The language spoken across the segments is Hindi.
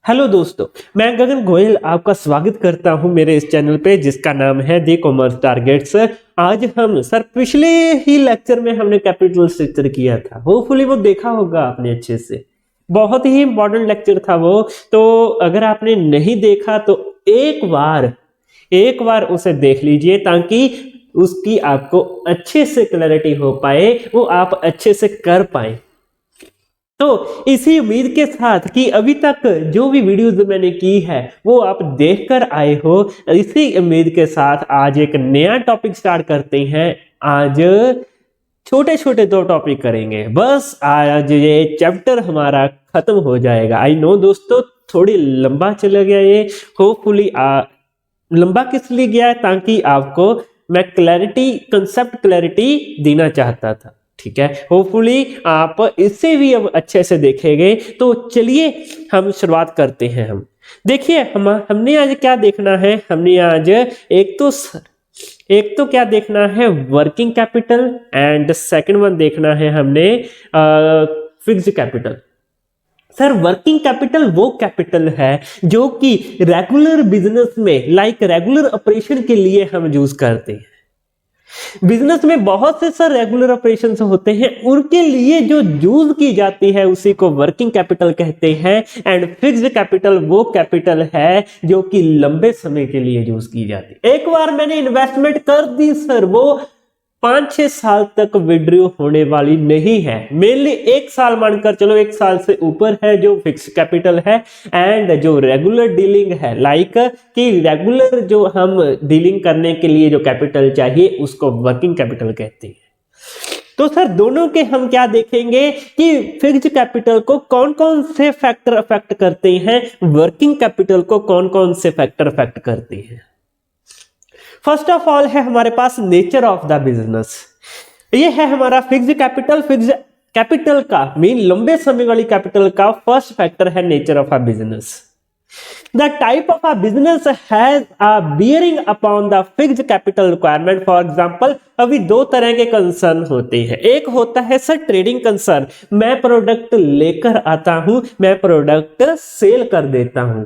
हेलो दोस्तों, मैं गगन गोयल आपका स्वागत करता हूं मेरे इस चैनल पे जिसका नाम है दी कॉमर्स टारगेट्स। आज हम पिछले ही लेक्चर में हमने कैपिटल स्ट्रक्चर किया था। होपफुली वो देखा होगा आपने अच्छे से। बहुत ही इंपॉर्टेंट लेक्चर था वो। तो अगर आपने नहीं देखा तो एक बार उसे देख लीजिए ताकि उसकी आपको अच्छे से क्लैरिटी हो पाए, वो आप अच्छे से कर पाए। तो इसी उम्मीद के साथ कि अभी तक जो भी वीडियोस मैंने की है वो आप देखकर आए हो, इसी उम्मीद के साथ आज एक नया टॉपिक स्टार्ट करते हैं। आज छोटे छोटे दो टॉपिक करेंगे, बस आज ये चैप्टर हमारा खत्म हो जाएगा। आई नो दोस्तों, थोड़ी लंबा चला गया ये। होपफुली लंबा किस लिए गया है, ताकि आपको मैं कंसेप्ट क्लैरिटी देना चाहता था। ठीक है, होपफुली आप इससे भी अब अच्छे से देखेंगे। तो चलिए हम शुरुआत करते हैं। हम देखिए, हमने आज क्या देखना है। हमने आज एक तो क्या देखना है, working capital, and second one देखना है हमने fixed capital. Sir, working capital वो कैपिटल है जो कि रेगुलर बिजनेस में रेगुलर ऑपरेशन के लिए हम यूज करते हैं। बिजनेस में बहुत से सर रेगुलर ऑपरेशंस होते हैं, उनके लिए जो यूज की जाती है उसी को वर्किंग कैपिटल कहते हैं। एंड फिक्स्ड कैपिटल वो कैपिटल है जो कि लंबे समय के लिए यूज की जाती है। एक बार मैंने इन्वेस्टमेंट कर दी सर, वो 5-6 साल तक विड्रॉ होने वाली नहीं है। मेनली 1 साल मानकर चलो, 1 साल से ऊपर है जो फिक्स कैपिटल है। एंड जो रेगुलर डीलिंग है, कि रेगुलर जो हम डीलिंग करने के लिए जो कैपिटल चाहिए उसको वर्किंग कैपिटल कहते हैं। तो सर दोनों के हम क्या देखेंगे कि फिक्स्ड कैपिटल को कौन कौन से फैक्टर अफेक्ट करते हैं, वर्किंग कैपिटल को कौन कौन से फैक्टर अफेक्ट करते हैं। फर्स्ट ऑफ ऑल है हमारे पास नेचर ऑफ द बिजनेस। ये है हमारा फिक्स्ड कैपिटल। फिक्स्ड कैपिटल का मीन लंबे समय वाली कैपिटल का फर्स्ट फैक्टर है nature of a business. The type of a business has a bearing upon the fixed capital requirement. For example, अभी दो तरह के कंसर्न होते हैं। एक होता है सर ट्रेडिंग कंसर्न, मैं प्रोडक्ट लेकर आता हूं, मैं प्रोडक्ट सेल कर देता हूं।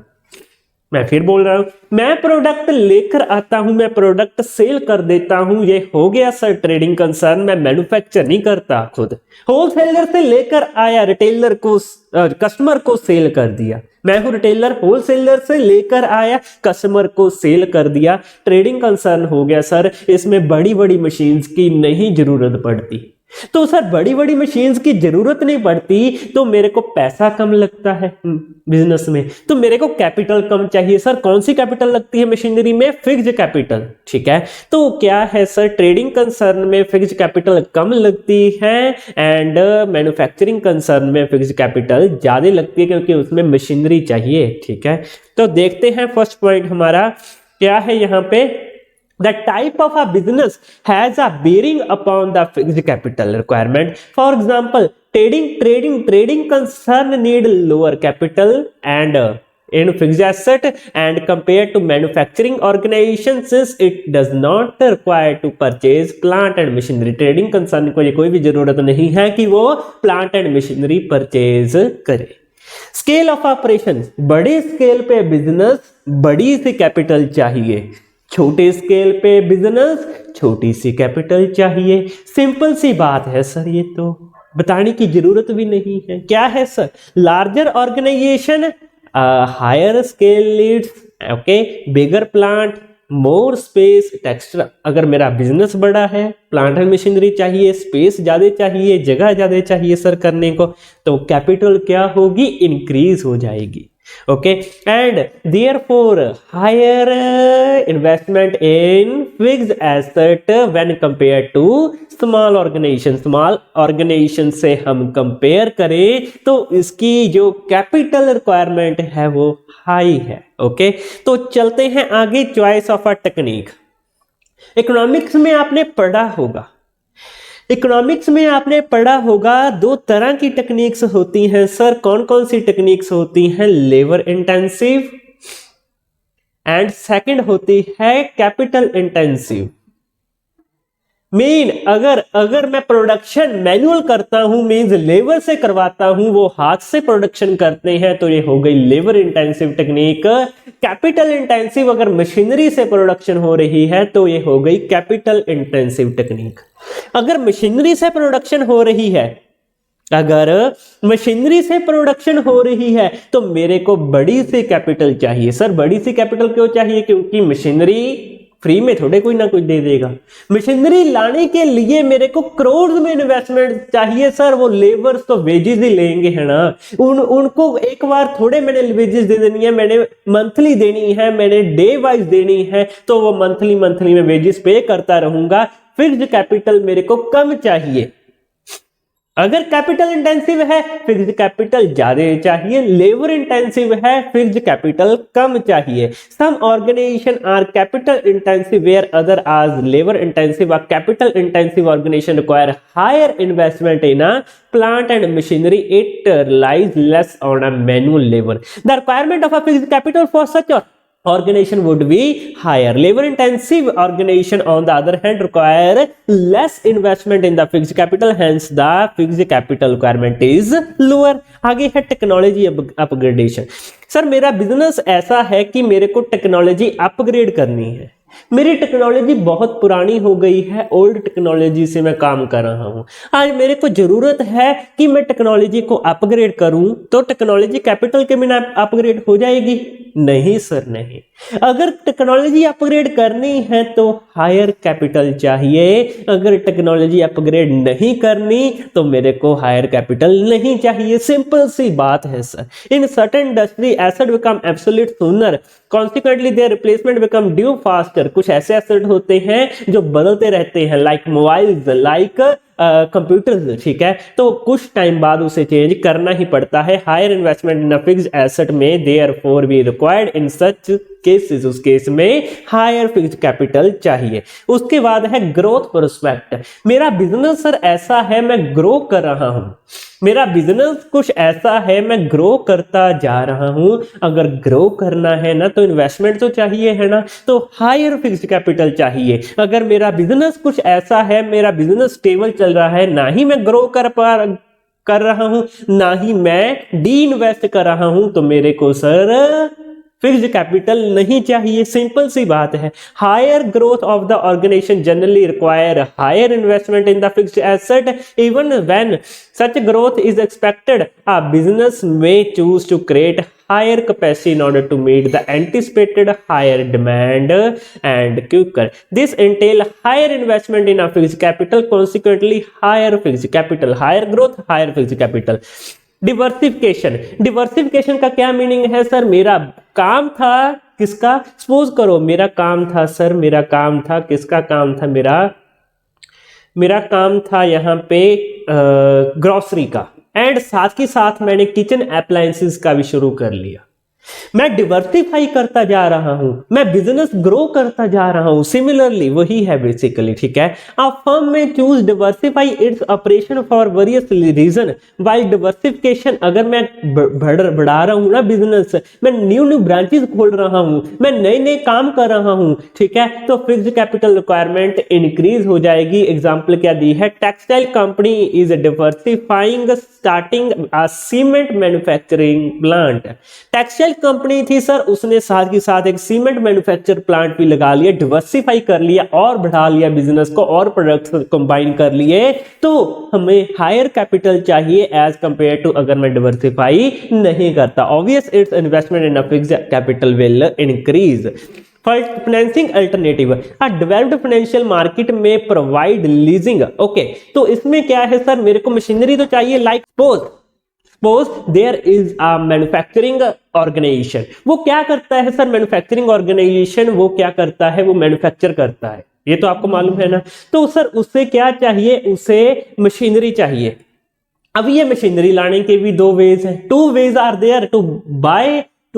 मैं फिर बोल रहा हूं, मैं प्रोडक्ट लेकर आता हूं, मैं प्रोडक्ट सेल कर देता हूं। ये हो गया सर ट्रेडिंग कंसर्न। मैं मैन्युफैक्चर नहीं करता खुद, होलसेलर से लेकर आया, रिटेलर को कस्टमर को सेल कर दिया। मैं हूं रिटेलर, होलसेलर से लेकर आया, कस्टमर को सेल कर दिया। ट्रेडिंग कंसर्न हो गया सर। इसमें बड़ी बड़ी मशीन्स की नहीं जरूरत पड़ती। तो सर बड़ी बड़ी मशीन्स की जरूरत नहीं पड़ती तो मेरे को पैसा कम लगता है बिजनेस में, तो मेरे को कैपिटल कम चाहिए। सर कौन सी कैपिटल लगती है मशीनरी में? Fixed capital. ठीक है, तो क्या है सर, ट्रेडिंग कंसर्न में फिक्स्ड कैपिटल कम लगती है एंड मैन्युफैक्चरिंग कंसर्न में फिक्स्ड कैपिटल ज्यादा लगती है क्योंकि उसमें मशीनरी चाहिए। ठीक है, तो देखते हैं फर्स्ट पॉइंट हमारा क्या है यहाँ पे। The type of a business has a bearing upon the fixed capital requirement. For example, trading concern need lower capital and in fixed asset and compared to manufacturing organization, since it does not require to purchase plant and machinery. Trading concern को ये कोई भी जरूरत नहीं है कि वो plant and machinery purchase करे। स्केल ऑफ ऑपरेशन, बड़े स्केल पे बिजनेस बड़ी सी कैपिटल चाहिए, छोटे स्केल पे बिजनेस छोटी सी कैपिटल चाहिए। सिंपल सी बात है सर, ये तो बताने की जरूरत भी नहीं है। क्या है sir, larger organisation higher scale leads, okay, bigger plant, more space extra. अगर मेरा बिजनेस बड़ा है, प्लांट एंड मशीनरी चाहिए, स्पेस ज्यादा चाहिए, जगह ज्यादा चाहिए सर करने को, तो कैपिटल क्या होगी, इंक्रीज हो जाएगी। Okay, and therefore higher investment in fixed asset when compared to small organization। small organization से हम कंपेयर करें तो इसकी जो कैपिटल रिक्वायरमेंट है वो हाई है। ओके, तो चलते हैं आगे। Choice of a technique. Economics में आपने पढ़ा होगा, दो तरह की टेक्निक्स होती हैं सर। कौन कौन सी टेक्निक्स होती हैं? लेबर इंटेंसिव एंड सेकंड होती है कैपिटल इंटेंसिव। मीन अगर मैं प्रोडक्शन मैनुअल करता हूं, मीन्स लेबर से करवाता हूं, वो हाथ से प्रोडक्शन करते हैं, तो ये हो गई labour intensive technique. Capital intensive अगर मशीनरी से प्रोडक्शन हो रही है तो ये हो गई कैपिटल इंटेंसिव टेक्निक। अगर मशीनरी से प्रोडक्शन हो रही है, अगर मशीनरी से प्रोडक्शन हो रही है तो मेरे को बड़ी सी कैपिटल चाहिए। सर बड़ी सी कैपिटल क्यों चाहिए? क्योंकि मशीनरी फ्री में थोड़े कोई ना कुछ दे देगा। मशीनरी लाने के लिए मेरे को करोड़ में इन्वेस्टमेंट चाहिए। सर वो लेबर्स तो वेजेस ही लेंगे है ना, उनको एक बार थोड़े मैंने वेजेस दे देनी है, मैंने मंथली देनी है, मैंने डे वाइज देनी है, तो वो मंथली में वेजेस पे करता रहूंगा। फिक्स्ड कैपिटल मेरे को कम चाहिए। अगर कैपिटल इंटेंसिव है फिक्स्ड कैपिटल ज्यादा चाहिए, लेबर इंटेंसिव है फिक्स्ड कैपिटल कम चाहिए। Some organisation are capital intensive where other आज labour intensive. Are capital intensive organisation require higher investment in a plant and machinery, it relies less on a manual labor. The requirement of a fixed capital for such a organization would be higher. Labor intensive organization on the other hand require less investment in the fixed capital, hence the fixed capital requirement is lower. आगे है टेक्नोलॉजी अपग्रेडेशन। सर मेरा बिजनेस ऐसा है कि मेरे को टेक्नोलॉजी अपग्रेड करनी है, मेरी टेक्नोलॉजी बहुत पुरानी हो गई है, ओल्ड टेक्नोलॉजी से मैं काम कर रहा हूं। आज मेरे को जरूरत है कि मैं टेक्नोलॉजी को अपग्रेड करूं, तो टेक्नोलॉजी कैपिटल के बिना अपग्रेड हो जाएगी? नहीं सर नहीं। अगर टेक्नोलॉजी अपग्रेड करनी है तो हायर कैपिटल चाहिए, अगर टेक्नोलॉजी अपग्रेड नहीं करनी तो मेरे को हायर कैपिटल नहीं चाहिए। सिंपल सी बात है sir. In certain industry asset become absolute sooner, consequently their replacement become due faster. कुछ ऐसे एसेट होते हैं जो बदलते रहते हैं, लाइक मोबाइल्स, लाइक कंप्यूटर, ठीक है, तो कुछ टाइम बाद उसे चेंज करना ही पड़ता है। Higher investment in fixed asset में therefore be required in such cases, उस केस में हायर फिक्स्ड कैपिटल चाहिए। उसके बाद है ग्रोथ प्रोस्पेक्ट। मेरा बिजनेस सर ऐसा है, मैं ग्रो कर रहा हूं, मेरा बिजनेस कुछ ऐसा है, मैं ग्रो करता जा रहा हूं। अगर ग्रो करना है ना तो इन्वेस्टमेंट तो चाहिए है ना, तो हायर फिक्स्ड कैपिटल चाहिए। अगर मेरा बिजनेस कुछ ऐसा है, मेरा बिजनेस स्टेबल चल रहा है, ना ही मैं ग्रो कर रहा हूं, ना ही मैं डी इन्वेस्ट कर रहा हूं, तो मेरे को सर फिक्स्ड कैपिटल नहीं चाहिए। सिंपल सी बात है। Higher growth of the organisation generally require higher investment in the fixed asset, even when such growth is expected, a business may choose to create higher capacity in order to meet the anticipated higher demand and quicker. This entail higher investment in a fixed capital, consequently higher fixed capital, higher growth, higher fixed capital. Diversification का क्या मीनिंग है सर? मेरा काम था किसका? सपोज करो मेरा काम था सर, मेरा काम था किसका काम था? मेरा काम था यहाँ पे ग्रोसरी का, एंड साथ ही साथ मैंने किचन अप्लायंसेस का भी शुरू कर लिया। मैं डिवर्सिफाई करता जा रहा हूं, मैं बिजनेस ग्रो करता जा रहा हूं। सिमिलरली वही है बेसिकली, ठीक है। A firm may choose diversify its operation for various reason. While diversification, अगर मैं बढ़ा रहा हूं ना बिजनेस, मैं न्यू ब्रांचेस खोल रहा हूं, मैं नए काम कर रहा हूं, ठीक है, तो फिक्स्ड कैपिटल रिक्वायरमेंट इंक्रीज हो जाएगी। एग्जाम्पल क्या दी है? Textile company is diversifying starting a cement manufacturing plant. Textile company थी सर, उसने साथ ही साथ एक सीमेंट मैन्युफैक्चर प्लांट भी लगा लिया, डिवर्सिफाई कर लिया और बढ़ा लिया बिजनेस को, और प्रोडक्ट्स कंबाइन कर लिए, तो हमें हायर कैपिटल चाहिए एज कंपेयर टू अगर मैं डिवर्सिफाई नहीं करता। Obvious it's investment in a fixed capital will increase. Financing alternative, developed financial market में प्रोवाइड लीजिंग। ओके, तो इसमें क्या है सर? मेरे को मशीनरी तो चाहिए, like suppose there is a manufacturing organisation. वो क्या करता है सर? मैन्युफैक्चरिंग ऑर्गेनाइजेशन वो क्या करता है? वो मैन्युफैक्चर करता है, ये तो आपको मालूम है ना। तो सर उससे क्या चाहिए? उसे मशीनरी चाहिए। अब ये मशीनरी लाने के भी दो वेज है, two ways are there to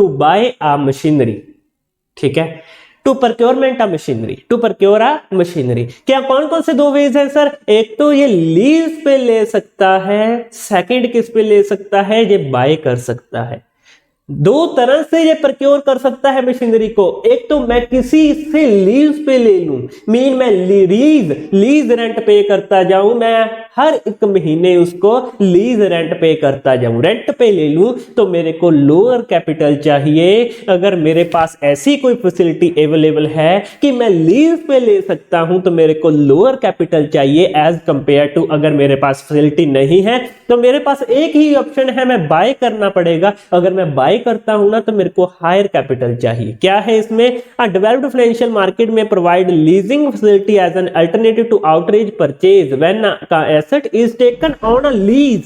buy a machinery, ठीक है, to procurement a machinery, to procure a machinery. क्या कौन कौन से दो वेज है सर? एक तो ये लीज पे ले सकता है, सेकंड किस पे ले सकता है? ये बाय कर सकता है। दो तरह से ये प्रक्योर कर सकता है मशीनरी को। एक तो मैं किसी से लीज पे ले लूं, मैं लीज रेंट पे करता जाऊं, मैं हर एक महीने उसको लीज रेंट पे करता जाऊं, रेंट पे ले लूं तो मेरे को लोअर कैपिटल चाहिए। अगर मेरे पास ऐसी कोई फैसिलिटी अवेलेबल है कि मैं लीज पे ले सकता हूं तो मेरे को लोअर कैपिटल चाहिए एज कंपेयर टू अगर मेरे पास फैसिलिटी नहीं है तो मेरे पास एक ही ऑप्शन है, मैं बाय करना पड़ेगा। अगर मैं बाय करता हूं ना तो मेरे को हायर कैपिटल चाहिए। क्या है इसमें, डेवलप्ड फाइनेंशियल मार्केट में provide leasing facility as an alternative to outrage purchase when asset is taken on a lease.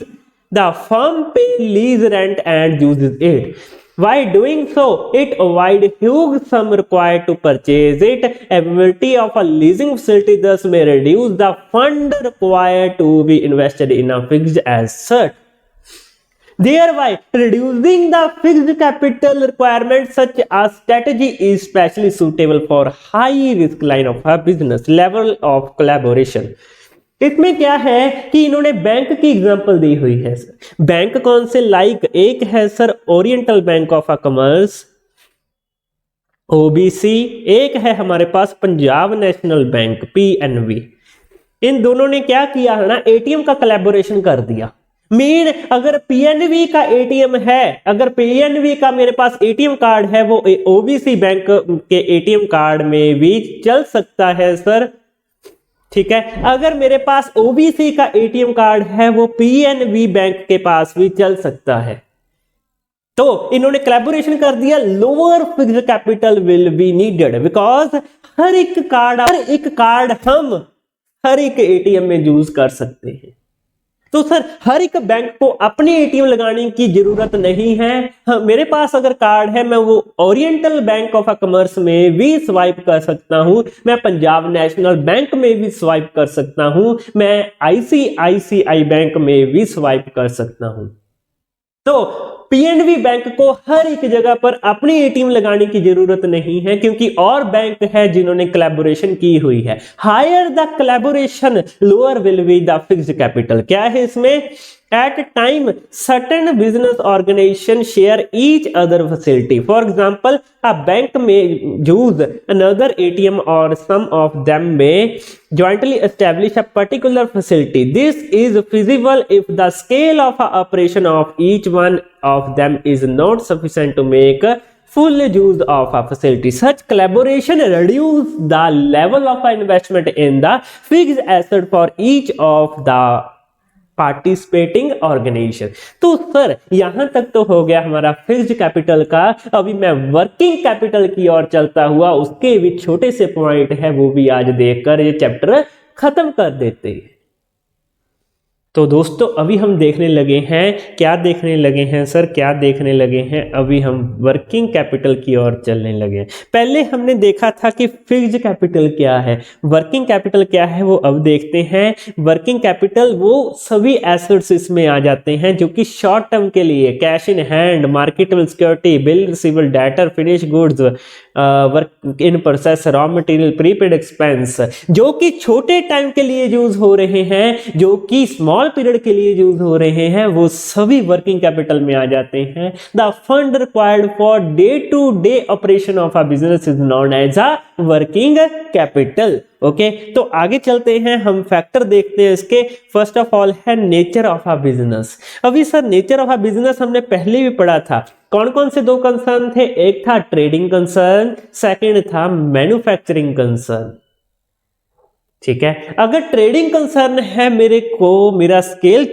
The firm pay lease rent and uses it. By doing so, it avoids huge sum required to purchase it. Availability of a leasing facility thus may reduce the fund required to be invested in a fixed asset, thereby reducing the fixed capital requirement. Such a strategy is especially suitable for high risk line of a business level of collaboration. इसमें क्या है कि इन्होंने बैंक की एग्जांपल दी हुई है सर। बैंक कौन से, लाइक एक है sir oriental bank of commerce OBC, एक है हमारे पास पंजाब नेशनल बैंक पीएनबी। इन दोनों ने क्या किया है ना, एटीएम का कोलैबोरेशन कर दिया। अगर पीएनबी का एटीएम है, अगर पीएनबी का मेरे पास एटीएम कार्ड है वो ओबीसी बैंक के एटीएम कार्ड में भी चल सकता है सर, ठीक है। अगर मेरे पास ओबीसी का एटीएम कार्ड है वो पीएनबी बैंक के पास भी चल सकता है। तो इन्होंने कोलैबोरेशन कर दिया, lower fixed capital will be needed because हर एक कार्ड हम हर एक एटीएम में यूज कर सकते हैं। तो सर हर एक बैंक को अपनी एटीएम लगाने की जरूरत नहीं है। हाँ, मेरे पास अगर कार्ड है मैं वो ओरिएंटल बैंक ऑफ कॉमर्स में भी स्वाइप कर सकता हूं, मैं पंजाब नेशनल बैंक में भी स्वाइप कर सकता हूं, मैं आईसीआईसीआई बैंक में भी स्वाइप कर सकता हूं। तो पीएनबी बैंक को हर एक जगह पर अपनी एटीएम लगाने की जरूरत नहीं है क्योंकि और बैंक है जिन्होंने कोलैबोरेशन की हुई है। Higher the collaboration lower will be the fixed capital. क्या है इसमें, at time certain business organization share each other facility. For example, a bank may use another ATM or some of them may jointly establish a particular facility. This is feasible if the scale of operation of each one of them is not sufficient to make full use of a facility. Such collaboration reduce the level of investment in the fixed asset for each of the participating organisation. तो सर यहां तक तो हो गया हमारा फिक्स्ड कैपिटल का। अभी मैं वर्किंग कैपिटल की ओर चलता हुआ उसके भी छोटे से पॉइंट है वो भी आज देखकर ये चैप्टर खत्म कर देते हैं। तो दोस्तों अभी हम देखने लगे हैं, क्या देखने लगे हैं सर, क्या देखने लगे हैं, अभी हम वर्किंग कैपिटल की ओर चलने लगे हैं। पहले हमने देखा था कि फिक्स्ड कैपिटल क्या है, वर्किंग कैपिटल क्या है वो अब देखते हैं। वर्किंग कैपिटल वो सभी एसेट्स इसमें आ जाते हैं जो कि शॉर्ट टर्म के लिए cash in hand, marketable security, bill receivable, debtor, finish goods, work in process, raw material, prepaid expense, जो कि छोटे टाइम के लिए यूज हो रहे हैं, जो कि स्मॉल पीरियड के लिए यूज हो रहे हैं, वो सभी वर्किंग कैपिटल में आ जाते हैं। The fund required for day to day operation of a business is known as a working capital. Okay, तो आगे चलते हैं, हम फैक्टर देखते हैं इसके। फर्स्ट ऑफ ऑल है नेचर ऑफ अ बिजनेस। अभी sir nature of a business हमने पहले भी पढ़ा था। कौन कौन से दो कंसर्न थे, एक था ट्रेडिंग कंसर्न, सेकंड था मैन्युफैक्चरिंग कंसर्न। ठीक है, अगर ट्रेडिंग कंसर्न है मेरा स्केल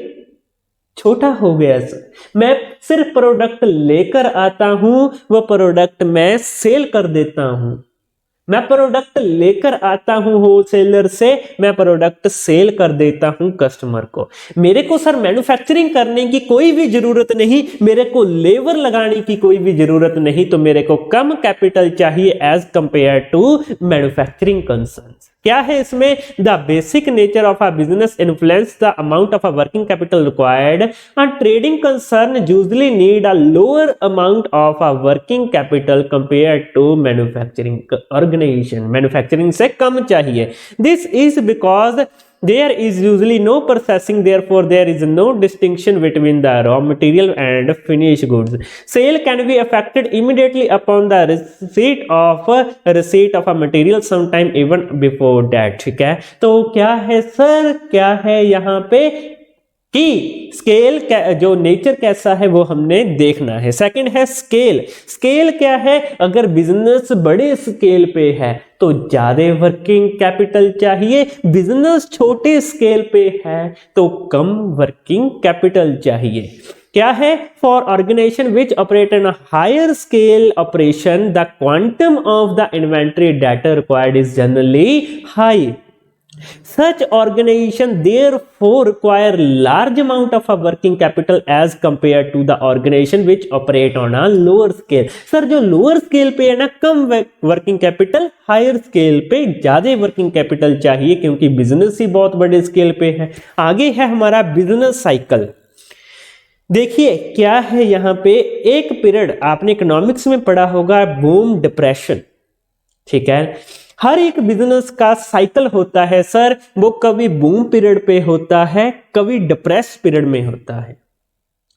छोटा हो गया सर, मैं सिर्फ प्रोडक्ट लेकर आता हूं, वो प्रोडक्ट मैं सेल कर देता हूं। मैं प्रोडक्ट लेकर आता हूं होलसेलर से, मैं प्रोडक्ट सेल कर देता हूं कस्टमर को। मेरे को सर मैन्युफैक्चरिंग करने की कोई भी जरूरत नहीं, मेरे को लेबर लगाने की कोई भी जरूरत नहीं, तो मेरे को कम कैपिटल चाहिए as compare to manufacturing concerns. क्या है इसमें, the basic nature of a business influence the amount of a working capital required. A trading concern usually need a lower amount of a working capital compare to manufacturing organisation. Manufacturing से कम चाहिए। This is because There is usually no processing, therefore there is no distinction between the raw material and finished goods. Sale can be affected immediately upon the receipt of a material, sometime even before that. ठीक है, तो क्या है सर, क्या है यहाँ पे कि स्केल जो नेचर कैसा है वो हमने देखना है। सेकंड है स्केल। स्केल क्या है, अगर बिजनेस बड़े स्केल पे है तो ज्यादा वर्किंग कैपिटल चाहिए, बिजनेस छोटे स्केल पे है तो कम वर्किंग कैपिटल चाहिए। क्या है, for organisation which operate in higher scale operation the quantum of the inventory data required is generally high. Such organization therefore require large amount of a working capital as compared to the organization which operate on a lower scale. Sir जो lower scale पे है ना कम working capital, higher scale पे ज्यादा working capital चाहिए क्योंकि business ही बहुत बड़े scale पे है। आगे है हमारा business cycle। देखिए क्या है यहाँ पे, एक पीरियड आपने इकोनॉमिक्स में पढ़ा होगा, बूम डिप्रेशन। ठीक है, हर एक बिजनेस का साइकिल होता है सर, वो कभी बूम पीरियड पे होता है, कभी डिप्रेस पीरियड में होता है।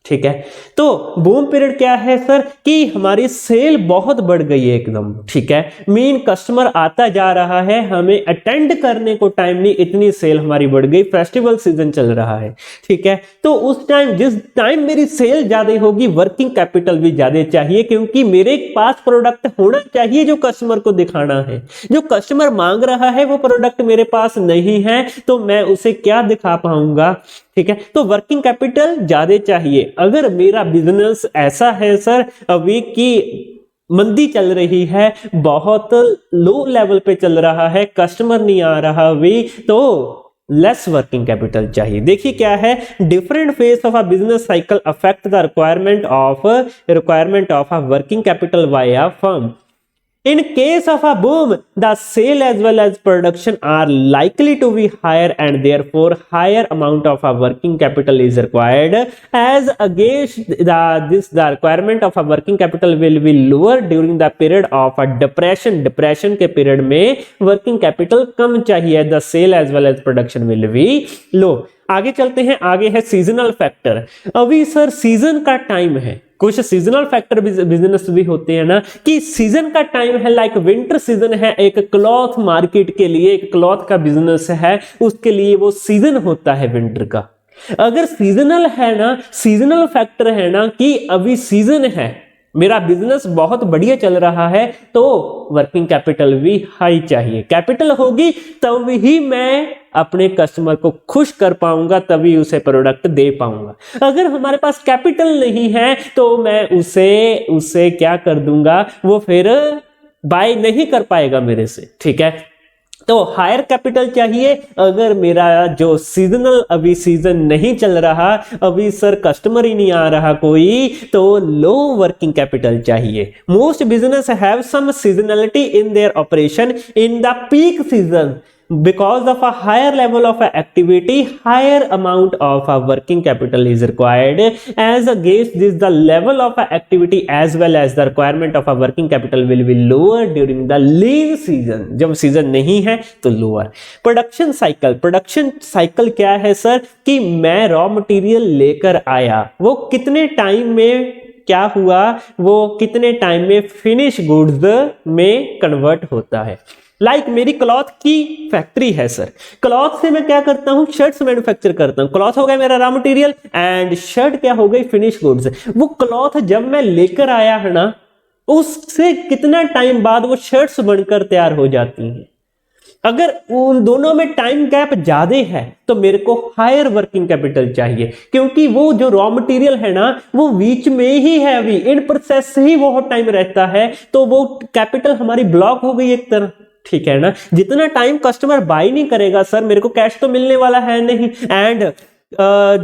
ठीक है, तो बूम पीरियड क्या है सर कि हमारी सेल बहुत बढ़ गई है एकदम। ठीक है, मेन कस्टमर आता जा रहा है, हमें अटेंड करने को टाइम नहीं, इतनी सेल हमारी बढ़ गई, फेस्टिवल सीजन चल रहा है। ठीक है, तो उस टाइम जिस टाइम मेरी सेल ज्यादा होगी वर्किंग कैपिटल भी ज्यादा चाहिए क्योंकि मेरे पास प्रोडक्ट होना चाहिए जो कस्टमर को दिखाना है। जो कस्टमर मांग रहा है वो प्रोडक्ट मेरे पास नहीं है तो मैं उसे क्या दिखा पाऊंगा। ठीक है, तो वर्किंग कैपिटल ज्यादा चाहिए। अगर मेरा बिजनेस ऐसा है सर अभी की मंदी चल रही है, बहुत लो लेवल पे चल रहा है, कस्टमर नहीं आ रहा अभी, तो लेस वर्किंग कैपिटल चाहिए। देखिए क्या है, different phase of a business cycle affect the requirement of a working capital by a firm. In case of a boom, the sale as well as production are likely to be higher and therefore higher amount of a working capital is required. As against the requirement of a working capital will be lower during the period of a depression. Depression के period में working capital कम चाहिए, the sale as well as production will be low. आगे चलते हैं, आगे है सीजनल फैक्टर। अभी सर सीजन का टाइम है, कुछ सीजनल फैक्टर बिजनेस भी होते हैं ना कि सीजन का टाइम है, लाइक विंटर सीजन है, एक क्लॉथ मार्केट के लिए, एक क्लॉथ का बिजनेस है, उसके लिए वो सीजन होता है विंटर का। अगर सीजनल है ना, सीजनल फैक्टर है ना कि अभी सीजन है, मेरा बिजनेस बहुत बढ़िया चल रहा है तो वर्किंग कैपिटल भी हाई चाहिए। कैपिटल होगी तब ही मैं अपने कस्टमर को खुश कर पाऊंगा, तभी उसे प्रोडक्ट दे पाऊंगा। अगर हमारे पास कैपिटल नहीं है तो मैं उसे क्या कर दूंगा, वो फिर बाय नहीं कर पाएगा मेरे से। ठीक है, तो हायर कैपिटल चाहिए। अगर मेरा जो सीजनल अभी सीजन नहीं चल रहा, अभी सर कस्टमर ही नहीं आ रहा कोई, तो लो वर्किंग कैपिटल चाहिए। Most business have some seasonality in their operation in the peak season because of a higher level of activity, higher amount of working capital is required. As against this, the level of activity as well as the requirement of a working capital will be lower during the lean season. जब सीजन नहीं है तो lower. प्रोडक्शन साइकिल क्या है सर कि मैं रॉ मटेरियल लेकर आया, वो कितने टाइम में क्या हुआ, वो कितने टाइम में फिनिश गुड्स में कन्वर्ट होता है। लाइक मेरी क्लॉथ की फैक्ट्री है सर, क्लॉथ से मैं क्या करता हूं, शर्ट्स मैन्युफैक्चर करता हूं। क्लॉथ हो गया मेरा रॉ मटेरियल एंड शर्ट क्या हो गई, फिनिश गुड्स। वो क्लॉथ जब मैं लेकर आया है ना, उससे कितना टाइम बाद वो शर्ट्स बनकर तैयार हो जाती हैं। अगर उन दोनों में टाइम गैप ज्यादा है तो मेरे को हायर वर्किंग कैपिटल चाहिए क्योंकि वो जो रॉ मटेरियल है ना वो बीच में ही है, अभी इन प्रोसेस से ही बहुत टाइम रहता है, तो वो कैपिटल हमारी ब्लॉक हो गई एक तरह। ठीक है ना, जितना टाइम कस्टमर बाय नहीं करेगा सर मेरे को कैश तो मिलने वाला है नहीं, एंड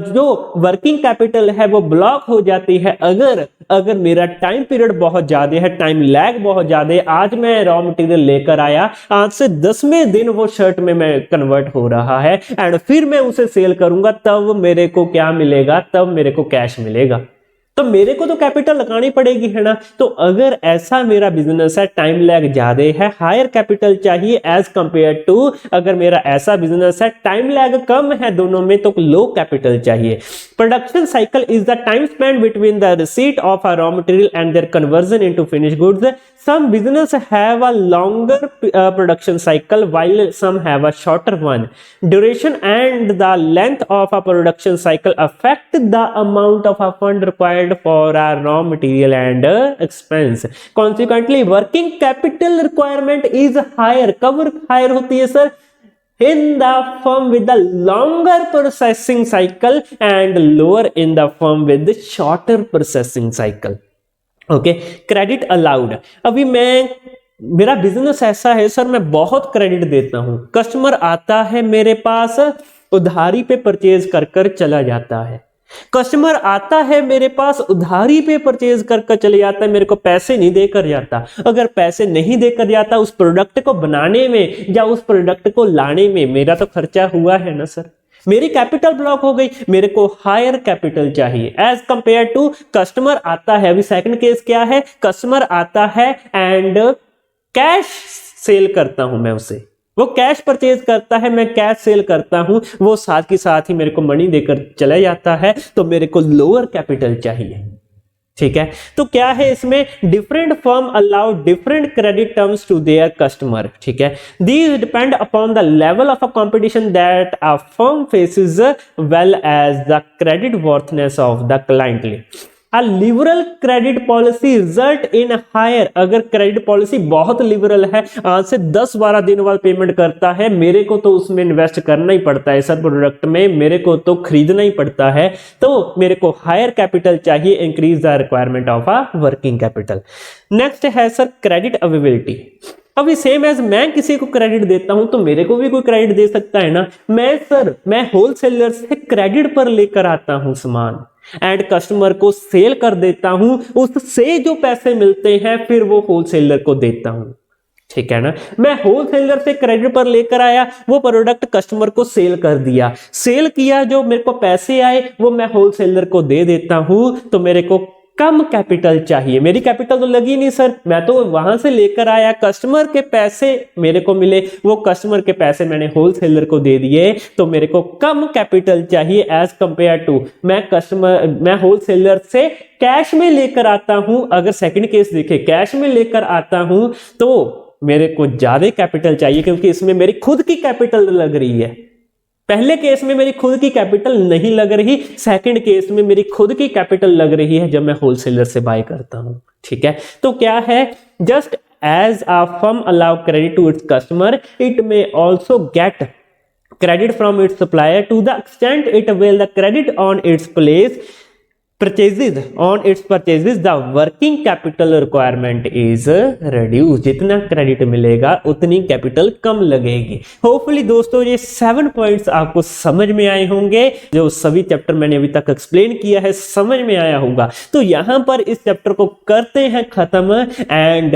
जो वर्किंग कैपिटल है वो ब्लॉक हो जाती है। अगर मेरा टाइम पीरियड बहुत ज्यादा है, टाइम लैग बहुत ज्यादा है, आज मैं रॉ मटेरियल लेकर आया, आज से 10वें दिन वो शर्ट में मैं कन्वर्ट हो रहा है एंड फिर मैं उसे सेल करूंगा, तब मेरे को क्या मिलेगा, तब मेरे को कैश मिलेगा। तो मेरे को तो कैपिटल लगानी पड़ेगी, है ना। तो अगर ऐसा मेरा बिजनेस है, टाइम लैग ज्यादा है, हायर कैपिटल चाहिए एज कंपेयर टू, अगर मेरा ऐसा बिजनेस है टाइम लैग कम है दोनों में, तो लो कैपिटल चाहिए। Production cycle is the time spend between the receipt of a raw material and their conversion into finished goods. Some business have a longer production cycle while some have a shorter one. Duration and the length of a production cycle affect the amount of a fund required for a raw material and expense. Consequently, working capital requirement is higher. कब higher होती है sir? In the firm with the longer processing cycle and lower in the firm with the shorter processing cycle. Okay, credit allowed. अभी मेरा बिजनेस ऐसा है सर, मैं बहुत क्रेडिट देता हूं। कस्टमर आता है मेरे पास, उधारी पे परचेज कर कर चला जाता है। कस्टमर आता है मेरे पास, उधारी पे परचेज कर कर चले जाता है, मेरे को पैसे नहीं देकर जाता। अगर पैसे नहीं देकर जाता, उस प्रोडक्ट को बनाने में या उस प्रोडक्ट को लाने में मेरा तो खर्चा हुआ है ना सर। मेरी कैपिटल ब्लॉक हो गई, मेरे को हायर कैपिटल चाहिए एज कंपेयर टू कस्टमर आता है। अभी सेकंड केस क्या है? कस्टमर आता है एंड कैश सेल करता हूं मैं उसे, वो कैश परचेज करता है, मैं कैश सेल करता हूं, वो साथ के साथ ही मेरे को मनी देकर चला जाता है, तो मेरे को लोअर कैपिटल चाहिए। ठीक है, तो क्या है इसमें? Different firm allow different credit terms to their customer. ठीक है, these depend upon the level of a competition that a firm faces well as the creditworthiness of the client. A liberal credit policy result in higher, अगर क्रेडिट पॉलिसी बहुत लिबरल है, आज से 10-12 दिन बाद पेमेंट करता है, मेरे को तो उसमें इन्वेस्ट करना ही पड़ता है सर, प्रोडक्ट में मेरे को तो खरीदना ही पड़ता है, तो मेरे को हायर कैपिटल चाहिए, increase the requirement of a working capital. Next है सर क्रेडिट अवेलेबिलिटी। अभी सेम एज मैं किसी को क्रेडिट देता हूं तो मेरे को भी कोई क्रेडिट दे सकता है ना। मैं होलसेलर से क्रेडिट पर लेकर आता हूं सामान एंड कस्टमर को सेल कर देता हूं, उससे जो पैसे मिलते हैं फिर वो होलसेलर को देता हूं। ठीक है ना, मैं होलसेलर से क्रेडिट पर लेकर आया, वो प्रोडक्ट कस्टमर को सेल कर दिया, सेल किया, जो मेरे को पैसे आए वो मैं होलसेलर को दे देता हूं, तो मेरे को कम कैपिटल चाहिए। मेरी कैपिटल तो लगी नहीं सर, मैं तो वहां से लेकर आया, कस्टमर के पैसे मेरे को मिले, वो कस्टमर के पैसे मैंने होलसेलर को दे दिए, तो मेरे को कम कैपिटल चाहिए एज कंपेयर टू मैं होलसेलर से कैश में लेकर आता हूं। अगर सेकंड केस देखे, कैश में लेकर आता हूं तो मेरे को ज्यादा कैपिटल चाहिए, क्योंकि इसमें मेरी खुद की कैपिटल लग रही है। पहले केस में मेरी खुद की कैपिटल नहीं लग रही, सेकंड केस में मेरी खुद की कैपिटल लग रही है जब मैं होलसेलर से बाय करता हूं। ठीक है, तो क्या है? Just as a firm allow credit to its customer, it may also get credit from its supplier to the extent it will the credit on its purchases the working capital requirement is reduced। जितना क्रेडिट मिलेगा उतनी कैपिटल कम लगेगी। होपफुली दोस्तों ये 7 पॉइंट्स आपको समझ में आए होंगे, जो सभी चैप्टर मैंने अभी तक एक्सप्लेन किया है समझ में आया होगा। तो यहां पर इस चैप्टर को करते हैं खत्म एंड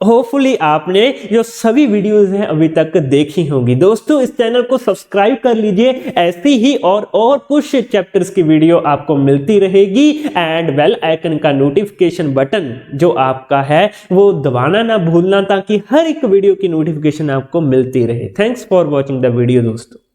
होपफुली आपने जो सभी वीडियोस हैं अभी तक देखी होंगी। दोस्तों इस चैनल को सब्सक्राइब कर लीजिए, ऐसी ही और कुछ चैप्टर्स की वीडियो आपको मिलती रहेगी एंड बेल आइकन का नोटिफिकेशन बटन जो आपका है वो दबाना ना भूलना, ताकि हर एक वीडियो की नोटिफिकेशन आपको मिलती रहे। Thanks for watching the video दोस्तों।